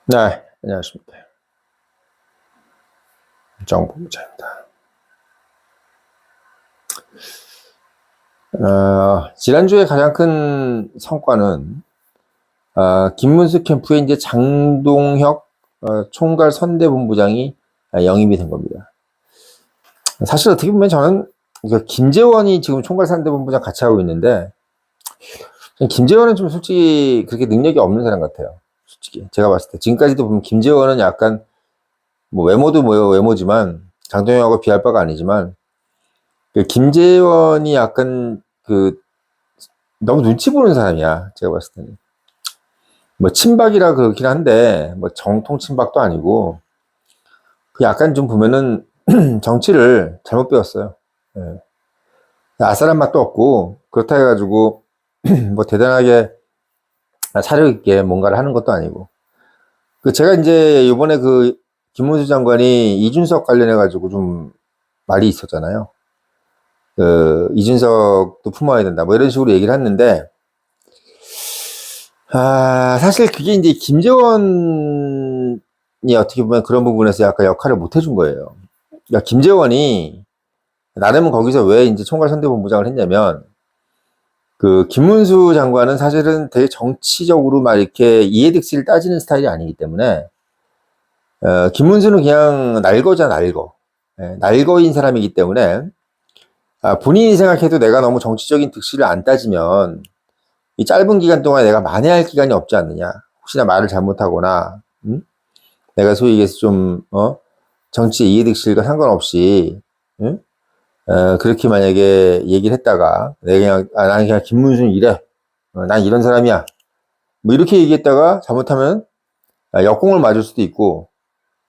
네, 안녕하십니까. 정보부장입니다. 지난주에 가장 큰 성과는, 김문수 캠프에 이제 장동혁 총괄 선대본부장이 영입이 된 겁니다. 사실 어떻게 보면 저는 김재원이 지금 총괄 선대본부장 같이 하고 있는데, 김재원은 좀 솔직히 그렇게 능력이 없는 사람 같아요. 솔직히. 제가 봤을 때. 지금까지도 보면 김재원은 약간, 뭐 외모도 외모지만, 장동혁하고 비할 바가 아니지만, 김재원이 약간 너무 눈치 보는 사람이야. 제가 봤을 때는. 뭐 친박이라 그렇긴 한데 뭐 정통 친박도 아니고 그 약간 좀 보면은 정치를 잘못 배웠어요. 예. 아싸란 맛도 없고 그렇다 해가지고 뭐 대단하게 사력 있게 뭔가를 하는 것도 아니고 제가 이제 이번에 김문수 장관이 이준석 관련해 가지고 좀 말이 있었잖아요. 이준석도 품어야 된다 뭐 이런 식으로 얘기를 했는데 사실 그게 이제 김재원이 어떻게 보면 그런 부분에서 약간 역할을 못 해준 거예요. 그러니까 김재원이 나름은 거기서 왜 이제 총괄선대본부장을 했냐면 김문수 장관은 사실은 되게 정치적으로 막 이렇게 이해득실을 따지는 스타일이 아니기 때문에 김문수는 그냥 날거자 날거. 날거인 사람이기 때문에 본인이 생각해도 내가 너무 정치적인 득실을 안 따지면 이 짧은 기간 동안에 내가 만회할 기간이 없지 않느냐. 혹시나 말을 잘못하거나, 내가 소위 얘기해서 정치 이해득실과 상관없이, 응? 그렇게 만약에 얘기를 했다가, 내가 그냥, 나는 그냥 김문수는 이래. 난 이런 사람이야. 뭐 이렇게 얘기했다가 잘못하면 역공을 맞을 수도 있고,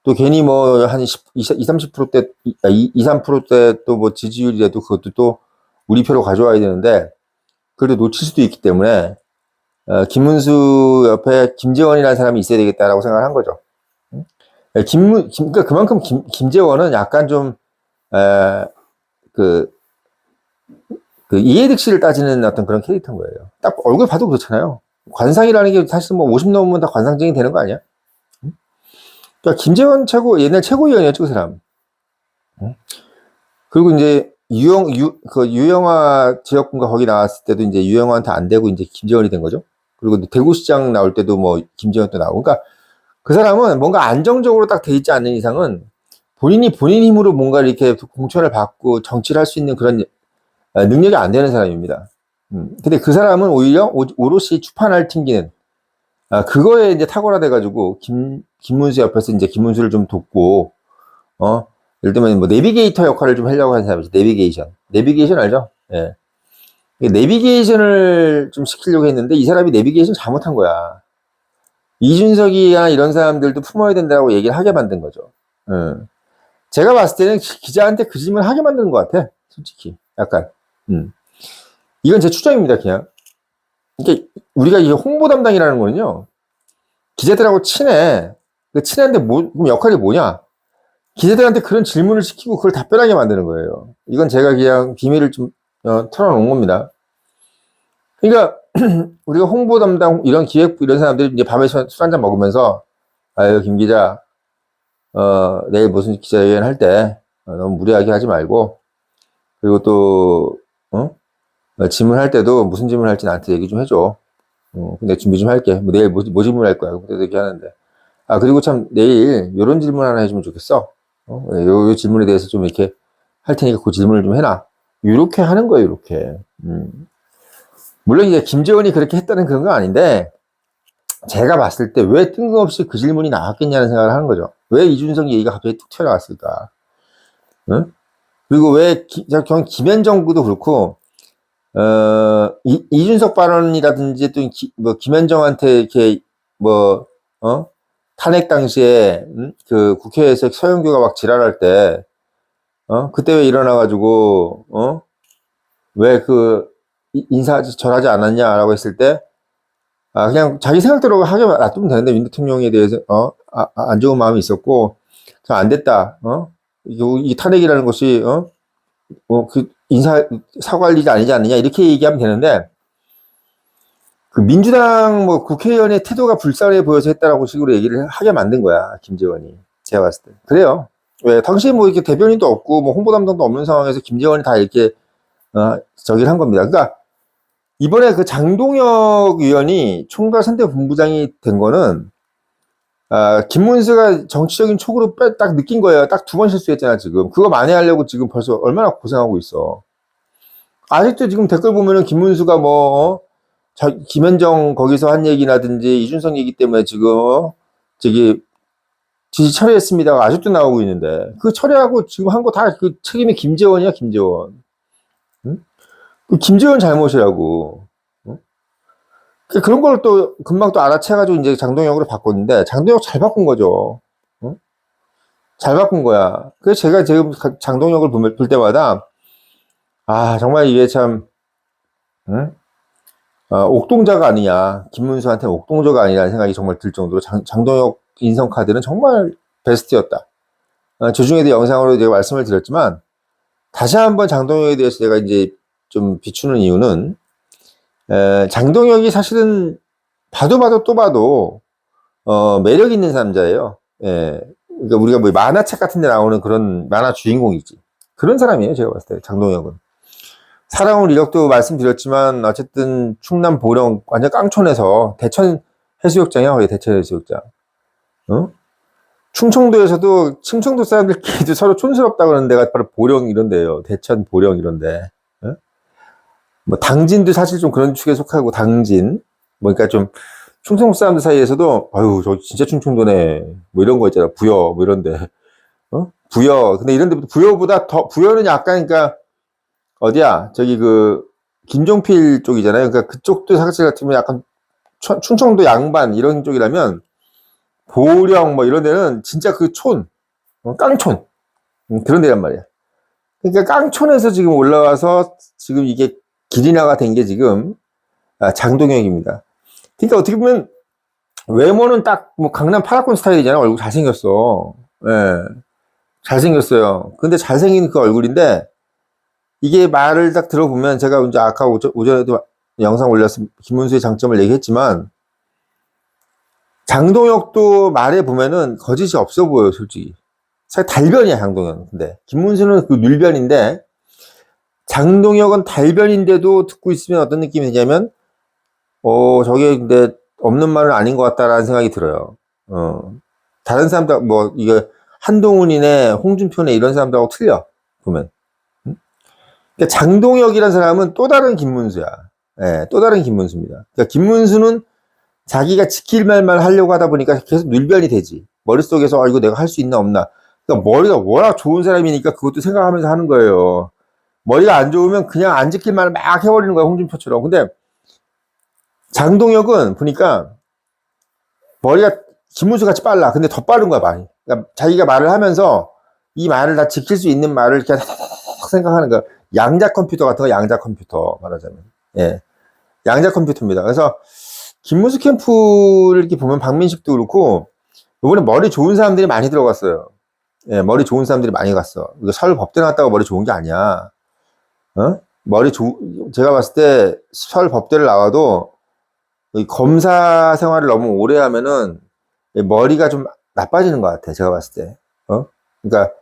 또 괜히 뭐 한 20, 30%대, 3%대 또 뭐 지지율이라도 그것도 또 우리 표로 가져와야 되는데, 그래도 놓칠 수도 있기 때문에, 김문수 옆에 김재원이라는 사람이 있어야 되겠다라고 생각을 한 거죠. 그러니까 그만큼 김재원은 약간 좀, 에, 그, 이해득실을 따지는 어떤 그런 캐릭터인 거예요. 딱 얼굴 봐도 그렇잖아요. 관상이라는 게 사실 뭐 50 넘으면 다 관상쟁이 되는 거 아니야? 그러니까 김재원 옛날 최고위원이었죠, 그 사람. 그리고 이제 유영아 지역군가 거기 나왔을 때도 이제 유영아한테 안 되고 이제 김재원이 된 거죠. 그리고 대구시장 나올 때도 뭐 김재원 또 나오고. 그러니까 그 사람은 뭔가 안정적으로 딱 돼 있지 않는 이상은 본인이 본인 힘으로 뭔가 이렇게 공천을 받고 정치를 할 수 있는 그런 능력이 안 되는 사람입니다. 근데 그 사람은 오히려 오롯이 추판을 튕기는, 그거에 이제 탁월화돼가지고 김문수 옆에서 이제 김문수를 좀 돕고, 어, 예를 들면 뭐 내비게이터 역할을 좀 하려고 하는 사람이죠. 내비게이션 알죠? 예. 내비게이션을 좀 시키려고 했는데 이 사람이 내비게이션 잘못한 거야. 이준석이나 이런 사람들도 품어야 된다고 얘기를 하게 만든 거죠. 제가 봤을 때는 기자한테 그 질문을 하게 만드는 것 같아. 솔직히. 약간. 이건 제 추정입니다, 그냥. 이게 우리가 이 홍보 담당이라는 거는요, 기자들하고 친해. 친한데 그럼 역할이 뭐냐? 기자들한테 그런 질문을 시키고 그걸 답변하게 만드는 거예요. 이건 제가 그냥 비밀을 좀 털어놓은 겁니다. 그러니까 우리가 홍보 담당 이런 기획부 이런 사람들이 이제 밤에 술 한잔 먹으면서 아유 김 기자 내일 무슨 기자회견 할 때 너무 무리하게 하지 말고 그리고 또 질문할 때도 무슨 질문 할지 나한테 얘기 좀 해줘. 근데 준비 좀 할게. 뭐 내일 뭐 질문할 거야. 그때도 얘기 하는데. 그리고 참 내일 요런 질문 하나 해주면 좋겠어. 요 질문에 대해서 좀 이렇게 할 테니까 그 질문을 좀 해놔. 이렇게 하는 거예요, 이렇게. 물론 이제 김재원이 그렇게 했다는 그런 건 아닌데, 제가 봤을 때 왜 뜬금없이 그 질문이 나왔겠냐는 생각을 하는 거죠. 왜 이준석 얘기가 갑자기 툭 튀어나왔을까? 응? 그리고 왜, 김현정도 그렇고, 이준석 발언이라든지 또 뭐 김현정한테 이렇게 뭐, 탄핵 당시에, 국회에서 서영교가 막 지랄할 때, 그때 왜 일어나가지고, 왜 절하지 않았냐라고 했을 때, 그냥 자기 생각대로 하게 놔두면 되는데, 윤 대통령에 대해서, 안 좋은 마음이 있었고, 안 됐다, 이 탄핵이라는 것이, 사과할 일이 아니지 않느냐, 이렇게 얘기하면 되는데, 그 민주당 뭐 국회의원의 태도가 불쌍해 보여서 했다라고 식으로 얘기를 하게 만든 거야, 김재원이. 제가 봤을 때. 그래요. 왜, 당시에 뭐 이렇게 대변인도 없고, 뭐 홍보 담당도 없는 상황에서 김재원이 다 이렇게, 저기를 한 겁니다. 그러니까, 이번에 그 장동혁 의원이 총괄 선대본부장이 된 거는, 김문수가 정치적인 촉으로 딱 느낀 거예요. 딱 두 번 실수했잖아, 지금. 그거 만회하려고 지금 벌써 얼마나 고생하고 있어. 아직도 지금 댓글 보면은 김문수가 뭐, 김현정 거기서 한 얘기라든지 이준석 얘기 때문에 지금, 저기, 지시 철회했습니다가 아직도 나오고 있는데, 그 철회하고 지금 한 거 다 그 책임이 김재원이야, 김재원. 응? 그 김재원 잘못이라고. 응? 그런 걸 또 금방 또 알아채가지고 이제 장동혁으로 바꿨는데, 장동혁 잘 바꾼 거죠. 응? 잘 바꾼 거야. 그래서 제가 지금 장동혁을 볼 때마다, 정말 이게 참, 응? 옥동자가 아니냐. 김문수한테 옥동자가 아니라는 생각이 정말 들 정도로 장동혁 인성카드는 정말 베스트였다. 주중에도 영상으로 제가 말씀을 드렸지만, 다시 한번 장동혁에 대해서 제가 이제 좀 비추는 이유는, 장동혁이 사실은 봐도 또 봐도, 매력 있는 남자예요. 예. 그러니까 우리가 뭐 만화책 같은 데 나오는 그런 만화 주인공이지. 그런 사람이에요, 제가 봤을 때, 장동혁은. 살아온 이력도 말씀드렸지만, 어쨌든 충남 보령, 완전 깡촌에서 대천 해수욕장이야, 거기 대천 해수욕장. 어? 충청도에서도 충청도 사람들끼리도 서로 촌스럽다 그러는 데가 바로 보령 이런 데예요. 대천 보령 이런 데. 어? 뭐 당진도 사실 좀 그런 축에 속하고 당진. 뭐 그러니까 좀 충청도 사람들 사이에서도 아유 저 진짜 충청도네. 뭐 이런 거 있잖아. 부여 뭐 이런 데. 부여. 근데 이런 데 부여보다 더 부여는 약간 그러니까 어디야? 저기 그 김종필 쪽이잖아요. 그러니까 그쪽도 사실 같으면 약간 충청도 양반 이런 쪽이라면 보령 뭐 이런 데는 진짜 그 촌, 깡촌 그런 데란 말이야. 그러니까 깡촌에서 지금 올라와서 지금 이게 기리나가 된 게 지금 장동혁입니다. 그러니까 어떻게 보면 외모는 딱 뭐 강남 파라콘 스타일이잖아. 얼굴 잘생겼어. 예, 잘생겼어요. 근데 잘생긴 그 얼굴인데 이게 말을 딱 들어보면 제가 이제 아까 오전에도 영상 올려서 김문수의 장점을 얘기했지만 장동혁도 말해 보면은 거짓이 없어 보여요, 솔직히. 사실 달변이야, 장동혁은. 근데 김문수는 그 밀변인데 장동혁은 달변인데도 듣고 있으면 어떤 느낌이 드냐면 저게 근데 없는 말은 아닌 것 같다라는 생각이 들어요. 다른 사람들 뭐 이게 한동훈이네, 홍준표네 이런 사람들하고 틀려 보면. 그러니까 장동혁이라는 사람은 또 다른 김문수야. 예, 또 다른 김문수입니다. 그러니까 김문수는 자기가 지킬 말만 하려고 하다 보니까 계속 눌변이 되지. 머릿속에서 이거 내가 할 수 있나 없나. 그러니까 머리가 워낙 좋은 사람이니까 그것도 생각하면서 하는 거예요. 머리가 안 좋으면 그냥 안 지킬 말을 막 해버리는 거야, 홍준표처럼. 근데 장동혁은 보니까 머리가 김문수 같이 빨라. 근데 더 빠른 거야, 많이. 그러니까 자기가 말을 하면서 이 말을 다 지킬 수 있는 말을 이렇게 생각하는 거야. 양자 컴퓨터 같은 거, 양자 컴퓨터 말하자면. 예. 양자 컴퓨터입니다. 그래서 김문수 캠프를 이렇게 보면 박민식도 그렇고 이번에 머리 좋은 사람들이 많이 들어갔어요. 예, 머리 좋은 사람들이 많이 갔어. 이거 서울 법대 나왔다고 머리 좋은 게 아니야. 제가 봤을 때 서울 법대를 나와도 검사 생활을 너무 오래 하면은 머리가 좀 나빠지는 것 같아. 제가 봤을 때. 그러니까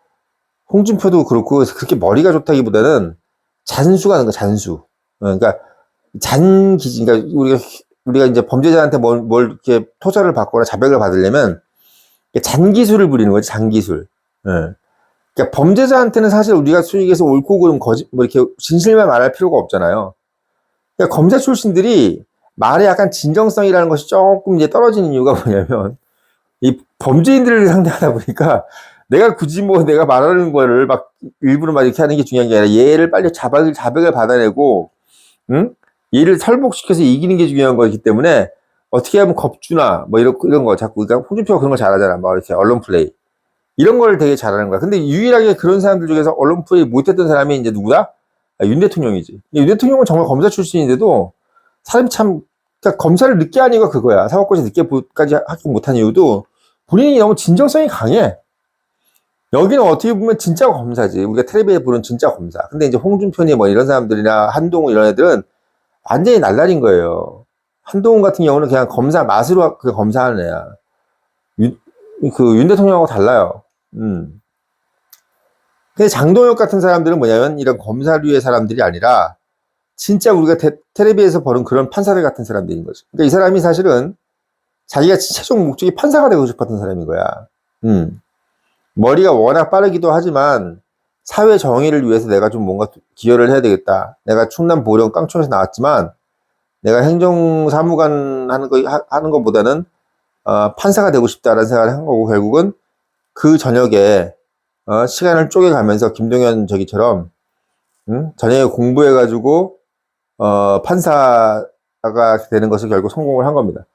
홍준표도 그렇고 그렇게 머리가 좋다기보다는 잔수가 하는 거 잔수. 그러니까 그러니까 우리가 이제 범죄자한테 뭘 이렇게 토사를 받거나 자백을 받으려면 잔기술을 부리는 거지, 잔기술. 예. 그러니까 범죄자한테는 사실 우리가 수익에서 옳고 그름 뭐 이렇게 진실만 말할 필요가 없잖아요. 그러니까 검사 출신들이 말에 약간 진정성이라는 것이 조금 이제 떨어지는 이유가 뭐냐면 이 범죄인들을 상대하다 보니까 내가 굳이 뭐 내가 말하는 거를 막 일부러 막 이렇게 하는 게 중요한 게 아니라 얘를 빨리 자백을 받아내고, 응? 얘를 설복시켜서 이기는 게 중요한 거기 때문에 어떻게 하면 겁주나 뭐 이런 거 자꾸 그러니까 홍준표가 그런 거 잘하잖아. 뭐 이렇게 언론 플레이 이런 걸 되게 잘하는 거야. 근데 유일하게 그런 사람들 중에서 언론 플레이 못했던 사람이 이제 누구다? 윤 대통령이지. 윤 대통령은 정말 검사 출신인데도 사람이 참 그러니까 검사를 늦게 한 이유가 그거야. 사법고시 늦게까지 하기 못한 이유도 본인이 너무 진정성이 강해. 여기는 어떻게 보면 진짜 검사지. 우리가 텔레비에 보는 진짜 검사. 근데 이제 홍준표니 뭐 이런 사람들이나 한동훈 이런 애들은 완전히 날라린 거예요. 한동훈 같은 경우는 그냥 검사 맛으로 그 검사하는 애야. 윤 대통령하고 달라요. 근데 장동혁 같은 사람들은 뭐냐면 이런 검사류의 사람들이 아니라 진짜 우리가 텔레비에서 보는 그런 판사들 같은 사람들인 거죠. 그러니까 이 사람이 사실은 자기가 최종 목적이 판사가 되고 싶었던 사람인 거야. 머리가 워낙 빠르기도 하지만 사회 정의를 위해서 내가 좀 뭔가 기여를 해야 되겠다. 내가 충남 보령 깡촌에서 나왔지만 내가 행정사무관 하는 것보다는 판사가 되고 싶다라는 생각을 한 거고, 결국은 그 저녁에 시간을 쪼개가면서 김동연 저기처럼 저녁에 공부해가지고 판사가 되는 것을 결국 성공을 한 겁니다.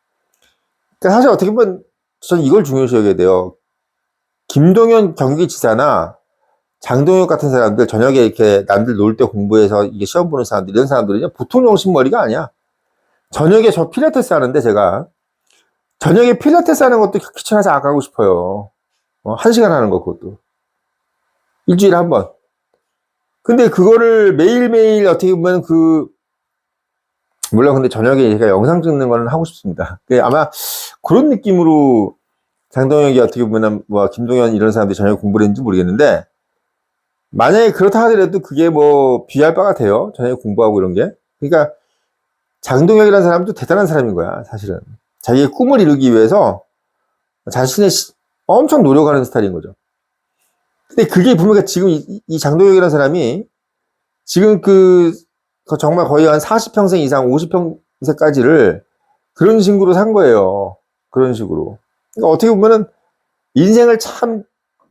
그러니까 사실 어떻게 보면 저는 이걸 중요시 여겨야 돼요. 김동연 경기지사나 장동혁 같은 사람들, 저녁에 이렇게 남들 놀 때 공부해서 이게 시험 보는 사람들, 이런 사람들은요, 보통 정신머리가 아니야. 저녁에 저 필라테스 하는데, 제가 저녁에 필라테스 하는 것도 귀찮아서 안 가고 싶어요. 1시간 하는 거, 그것도 일주일에 한 번. 근데 그거를 매일매일 어떻게 보면 물론 근데 저녁에 제가 영상 찍는 거는 하고 싶습니다. 아마 그런 느낌으로 장동혁이 어떻게 보면 뭐 김동연 이런 사람들이 저녁에 공부를 했는지 모르겠는데, 만약에 그렇다 하더라도 그게 뭐 비할 바가 돼요. 저녁에 공부하고 이런 게. 그러니까 장동혁이라는 사람도 대단한 사람인 거야, 사실은. 자기의 꿈을 이루기 위해서 자신의 엄청 노력하는 스타일인 거죠. 근데 그게 보니까 지금 이 장동혁이라는 사람이 지금 정말 거의 한 40평생 이상 50평생까지를 그런 식으로 산 거예요. 그런 식으로. 그러니까 어떻게 보면은 인생을 참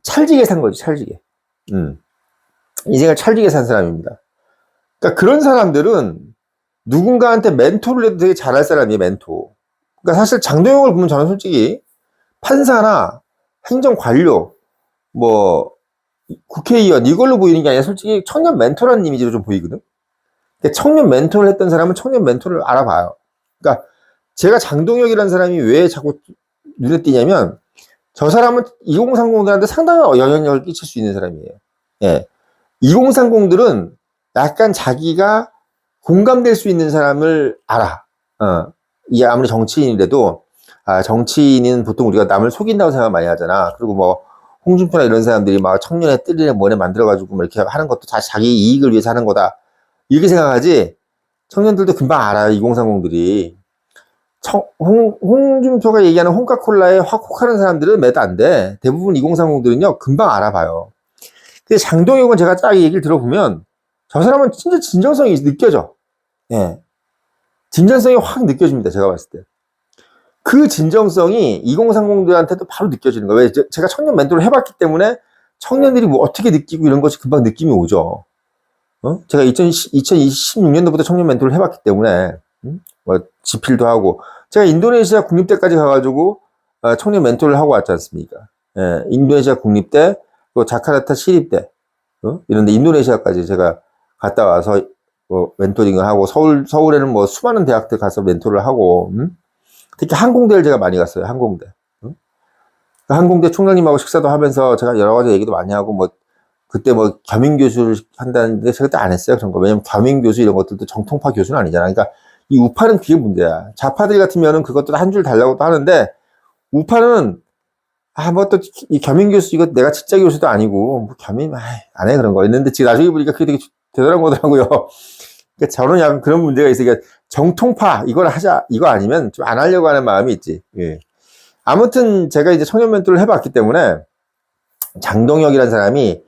찰지게 산 거지, 찰지게. 인생을 찰지게 산 사람입니다. 그러니까 그런 사람들은 누군가한테 멘토를 해도 되게 잘할 사람이에요, 멘토. 그러니까 사실 장동혁을 보면 저는 솔직히 판사나 행정관료, 뭐 국회의원 이걸로 보이는 게 아니라 솔직히 청년 멘토라는 이미지로 좀 보이거든. 그러니까 청년 멘토를 했던 사람은 청년 멘토를 알아봐요. 그러니까 제가 장동혁이라는 사람이 왜 자꾸 눈에 띄냐면, 저 사람은 2030들한테 상당한 영향력을 끼칠 수 있는 사람이에요. 예. 2030들은 약간 자기가 공감될 수 있는 사람을 알아. 이게 아무리 정치인이라도, 정치인은 보통 우리가 남을 속인다고 생각 많이 하잖아. 그리고 뭐, 홍준표나 이런 사람들이 막 청년의 뜰이나 뭐네 만들어가지고 뭐 이렇게 하는 것도 다 자기 이익을 위해서 하는 거다, 이렇게 생각하지, 청년들도 금방 알아요, 2030들이. 홍준표가 얘기하는 홍카콜라에 확 혹하는 사람들은 몇 안 돼. 대부분 2030들은요, 금방 알아봐요. 근데 장동혁은 제가 딱 얘기를 들어보면, 저 사람은 진짜 진정성이 느껴져. 예. 진정성이 확 느껴집니다, 제가 봤을 때. 그 진정성이 2030들한테도 바로 느껴지는 거예요. 왜? 제가 청년 멘토를 해봤기 때문에 청년들이 뭐 어떻게 느끼고 이런 것이 금방 느낌이 오죠. 제가 2026년도부터 청년 멘토를 해봤기 때문에, 뭐, 지필도 하고, 제가 인도네시아 국립대까지 가가지고, 청년 멘토를 하고 왔지 않습니까? 예, 인도네시아 국립대, 또 자카르타 시립대, 이런데 인도네시아까지 제가 갔다 와서, 멘토링을 하고, 서울에는 뭐 수많은 대학들 가서 멘토를 하고, 특히 항공대를 제가 많이 갔어요, 항공대. 항공대 총장님하고 식사도 하면서 제가 여러 가지 얘기도 많이 하고, 뭐, 그때 뭐 겸임교수를 한다는데 제가 그때 안 했어요, 그런 거. 왜냐면 겸임교수 이런 것들도 정통파 교수는 아니잖아. 그러니까 이 우파는 그게 문제야. 좌파들 같으면은 그것도 한 줄 달라고도 하는데, 우파는 뭐 또 이 겸임교수 이거 내가 진짜 교수도 아니고 뭐 겸임 안 해, 그런 거 있는데 지금 나중에 보니까 그게 되게 대단한 거더라고요. 그러니까 저는 약간 그런 문제가 있어요. 그러니까 정통파 이걸 하자, 이거 아니면 좀 안 하려고 하는 마음이 있지. 예. 아무튼 제가 이제 청년 멘토를 해봤기 때문에, 장동혁이라는 사람이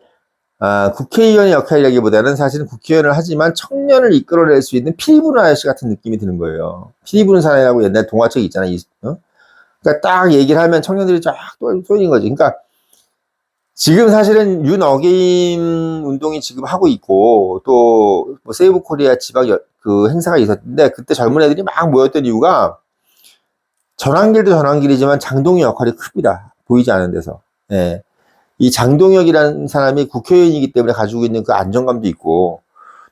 국회의원의 역할이라기보다는 사실은 국회의원을 하지만 청년을 이끌어낼 수 있는 피리 부는 아저씨 같은 느낌이 드는 거예요. 피리 부는 사람이라고 옛날 동화책 있잖아. 그러니까 딱 얘기를 하면 청년들이 쫙 쏠리는 거지. 그러니까 지금 사실은 윤어게인 운동이 지금 하고 있고, 또 뭐 세이브 코리아 지방 그 행사가 있었는데, 그때 젊은 애들이 막 모였던 이유가, 전환길도 전환길이지만 장동혁 역할이 큽니다, 보이지 않은 데서. 예. 이 장동혁이라는 사람이 국회의원이기 때문에 가지고 있는 그 안정감도 있고,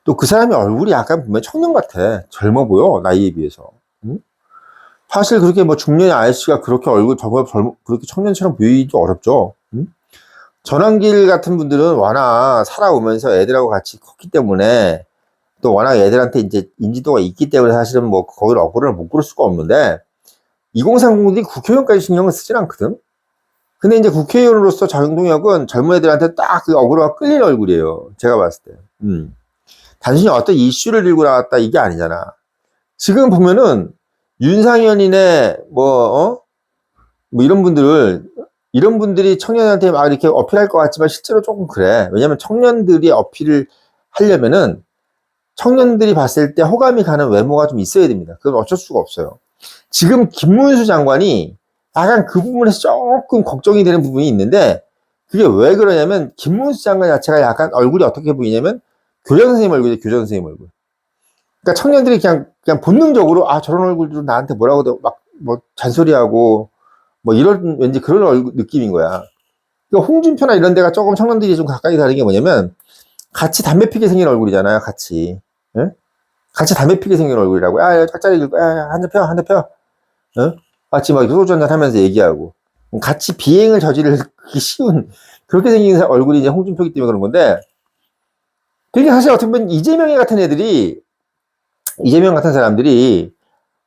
또 그 사람의 얼굴이 약간 보면 청년 같아. 젊어 보여, 나이에 비해서. 응? 사실 그렇게 뭐 중년의 아저씨가 그렇게 그렇게 청년처럼 보이기도 어렵죠. 응? 전환길 같은 분들은 워낙 살아오면서 애들하고 같이 컸기 때문에 또 워낙 애들한테 이제 인지도가 있기 때문에 사실은 뭐 거기를 어그로를 못 끌 수가 없는데 2030들이 국회의원까지 신경을 쓰진 않거든. 근데 이제 국회의원으로서 장동혁은 젊은 애들한테 딱 그 어그로가 끌리는 얼굴이에요. 제가 봤을 때. 단순히 어떤 이슈를 들고 나왔다 이게 아니잖아. 지금 보면은 윤상현이네 뭐 이런 분들이 청년한테 막 이렇게 어필할 것 같지만 실제로 조금 그래. 왜냐면 청년들이 어필을 하려면은 청년들이 봤을 때 호감이 가는 외모가 좀 있어야 됩니다. 그건 어쩔 수가 없어요. 지금 김문수 장관이 약간 그 부분에서 조금 걱정이 되는 부분이 있는데 그게 왜 그러냐면 김문수 장관 자체가 약간 얼굴이 어떻게 보이냐면 교장 선생님 얼굴이죠. 교장 선생님 얼굴. 그러니까 청년들이 그냥 본능적으로 저런 얼굴도 나한테 뭐라고 막 뭐 잔소리하고 뭐 이런 왠지 그런 얼굴 느낌인 거야. 그러니까 홍준표나 이런 데가 조금 청년들이 좀 가까이 다른 게 뭐냐면 같이 담배 피게 생긴 얼굴이잖아요. 같이. 예? 같이 담배 피게 생긴 얼굴이라고. 짝짝이 들고, 한 대 펴, 한 대 펴. 같이 막 소주 한잔 하면서 얘기하고. 같이 비행을 저지르기 쉬운, 그렇게 생긴 얼굴이 이제 홍준표기 때문에 그런 건데, 그게 사실 어떻게 보면 이재명 같은 사람들이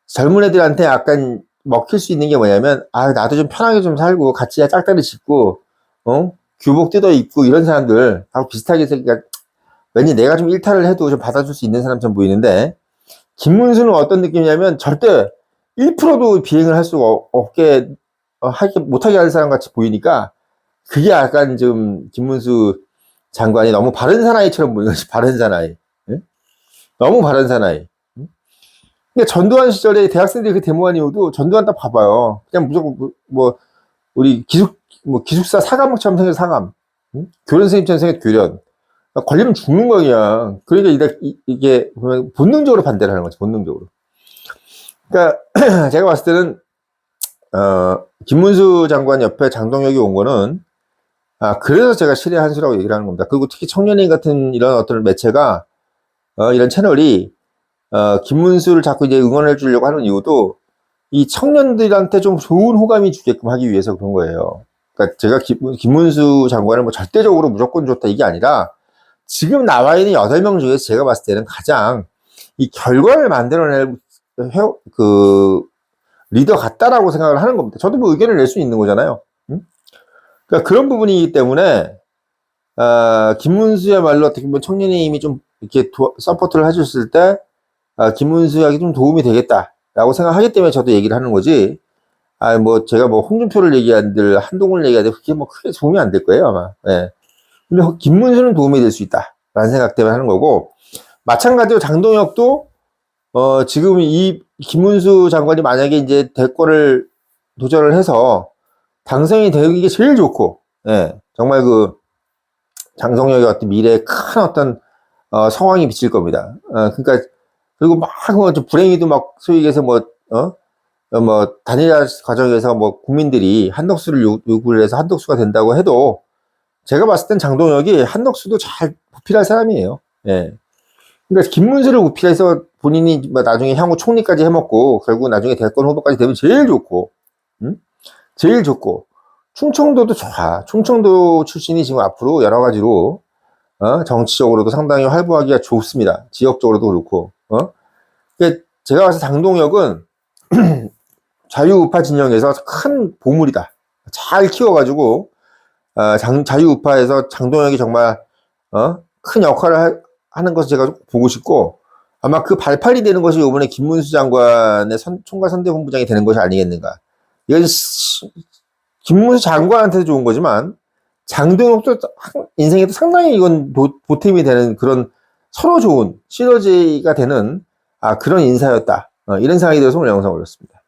젊은 애들한테 약간 먹힐 수 있는 게 뭐냐면, 나도 좀 편하게 좀 살고, 같이 짝다리 짚고, 교복 뜯어 입고, 이런 사람들하고 비슷하게 생기니까, 왠지 내가 좀 일탈을 해도 좀 받아줄 수 있는 사람처럼 보이는데, 김문수는 어떤 느낌이냐면 절대 1%도 비행을 할 수가 없게, 못하게 하는 사람 같이 보이니까, 그게 약간 좀 김문수 장관이 너무 바른 사나이처럼 보이는 것이 바른 사나이. 응? 너무 바른 사나이. 응? 그러니까 전두환 시절에 대학생들이 그 데모한 이유도 전두환 딱 봐봐요. 그냥 무조건 우리 기숙사 사감처럼 생겨서 사감. 응? 교련 선생님처럼 생겨서 교련. 걸리면 죽는 거야. 그러니까 이게 본능적으로 반대를 하는 거지, 본능적으로. 그러니까 제가 봤을 때는 김문수 장관 옆에 장동혁이 온 거는 그래서 제가 실의 한 수라고 얘기를 하는 겁니다. 그리고 특히 청년인 같은 이런 어떤 매체가 이런 채널이 김문수를 자꾸 이제 응원해 주려고 하는 이유도 이 청년들한테 좀 좋은 호감이 주게끔 하기 위해서 그런 거예요. 그러니까 제가 김문수 장관을 뭐 절대적으로 무조건 좋다 이게 아니라 지금 나와 있는 8명 중에서 제가 봤을 때는 가장 이 결과를 만들어낼 리더 같다라고 생각을 하는 겁니다. 저도 뭐 의견을 낼 수 있는 거잖아요. 응? 그러니까 그런 부분이기 때문에 김문수야말로 어떻게 보면 청년의 힘이 좀 이렇게 서포트를 해줬을 때 김문수에게 좀 도움이 되겠다라고 생각하기 때문에 저도 얘기를 하는 거지. 뭐 제가 뭐 홍준표를 얘기한들 한동훈을 얘기하는데 그게 뭐 크게 도움이 안 될 거예요 아마. 예. 근데 김문수는 도움이 될 수 있다라는 생각 때문에 하는 거고 마찬가지로 장동혁도 지금 이 김문수 장관이 만약에 이제 대권을 도전을 해서 당선이 되는 게 제일 좋고, 예, 정말 그 장동혁의 어떤 미래에 큰 어떤 성황이 비칠 겁니다. 그러니까 그리고 막 불행히도 막 소위 얘기해서 단일화 과정에서 뭐 국민들이 한덕수를 요구를 해서 한덕수가 된다고 해도 제가 봤을 땐 장동혁이 한덕수도 잘 보필할 사람이에요. 예. 그러니까 김문수를 보필해서 본인이 나중에 향후 총리까지 해먹고 결국 나중에 대권 후보까지 되면 제일 좋고, 응? 제일 좋고 충청도도 좋아. 충청도 출신이 지금 앞으로 여러 가지로 정치적으로도 상당히 활보하기가 좋습니다. 지역적으로도 그렇고. 그러니까 제가 봐서 장동혁은 자유우파 진영에서 큰 보물이다. 잘 키워가지고 자유우파에서 장동혁이 정말 큰 역할을 하는 것을 제가 보고 싶고 아마 그 발판이 되는 것이 이번에 김문수 장관의 총괄 선대본부장이 되는 것이 아니겠는가. 이건 김문수 장관한테도 좋은 거지만 장동혁도 인생에도 상당히 이건 보탬이 되는 그런 서로 좋은 시너지가 되는 그런 인사였다. 이런 생각이 들어서 오늘 영상 올렸습니다.